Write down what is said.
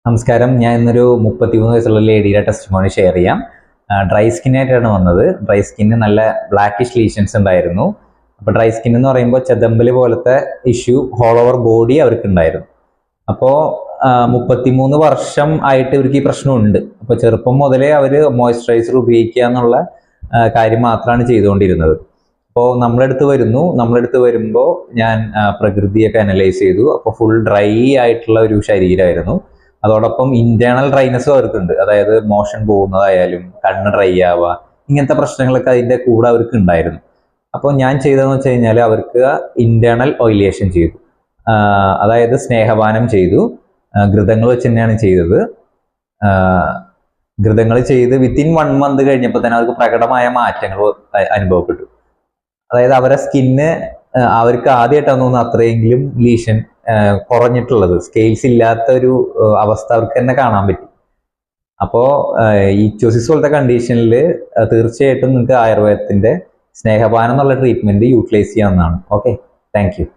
നമസ്കാരം. ഞാൻ ഇന്നൊരു 33 വയസ്സുള്ള ലേഡിയുടെ ടെസ്റ്റിമോണി ഷെയർ ചെയ്യാം. ഡ്രൈ സ്കിന്നായിട്ടാണ് വന്നത്. ഡ്രൈ സ്കിന്ന് നല്ല ബ്ലാക്കിഷ് ലീഷൻസ് ഉണ്ടായിരുന്നു. അപ്പോൾ ഡ്രൈ സ്കിൻ എന്ന് പറയുമ്പോൾ ചെതമ്പല് പോലത്തെ ഇഷ്യൂ ഓൾ ഓവർ ബോഡി അവർക്ക് ഉണ്ടായിരുന്നു. അപ്പോൾ 33 വർഷം ആയിട്ട് ഇവർക്ക് ഈ പ്രശ്നമുണ്ട്. അപ്പോൾ ചെറുപ്പം മുതലേ അവർ മോയ്സ്ചറൈസർ ഉപയോഗിക്കുക എന്നുള്ള കാര്യം മാത്രമാണ് ചെയ്തുകൊണ്ടിരുന്നത്. അപ്പോൾ നമ്മളെടുത്ത് വരുമ്പോൾ ഞാൻ പ്രകൃതിയൊക്കെ അനലൈസ് ചെയ്തു. അപ്പോൾ ഫുൾ ഡ്രൈ ആയിട്ടുള്ള ഒരു ശരീരമായിരുന്നു. അതോടൊപ്പം ഇന്റേണൽ ഡ്രൈനെസ്സും അവർക്കുണ്ട്. അതായത് മോഷൻ പോകുന്നതായാലും കണ്ണ് ഡ്രൈ ആവുക, ഇങ്ങനത്തെ പ്രശ്നങ്ങളൊക്കെ അതിൻ്റെ കൂടെ അവർക്ക് ഉണ്ടായിരുന്നു. അപ്പോൾ ഞാൻ ചെയ്തതെന്ന് വെച്ച് കഴിഞ്ഞാൽ അവർക്ക് ഇന്റേണൽ ഓയിലേഷൻ ചെയ്തു. അതായത് സ്നേഹപാനം ചെയ്തു. ഘൃതങ്ങൾ വെച്ച് തന്നെയാണ് ചെയ്തത്. ഘൃതങ്ങൾ ചെയ്ത് വിത്തിൻ 1 മന്ത് കഴിഞ്ഞപ്പോൾ തന്നെ അവർക്ക് പ്രകടമായ മാറ്റങ്ങൾ അനുഭവപ്പെട്ടു. അതായത് അവരുടെ സ്കിന്ന് അവർക്ക് ആദ്യമായിട്ടാണ് തോന്നുന്നത് അത്രയെങ്കിലും ലീഷൻ കുറഞ്ഞിട്ടുള്ളത്. സ്കെയിൽസ് ഇല്ലാത്ത ഒരു അവസ്ഥ അവർക്ക് തന്നെ കാണാൻ പറ്റി. അപ്പോൾ ഈ ഇച്ച്യോസിസ് പോലത്തെ കണ്ടീഷനിൽ തീർച്ചയായിട്ടും നിങ്ങൾക്ക് ആയുർവേദത്തിന്റെ സ്നേഹപാനം എന്നുള്ള ട്രീറ്റ്മെന്റ് യൂട്ടിലൈസ് ചെയ്യാവുന്നതാണ്. Okay, thank you.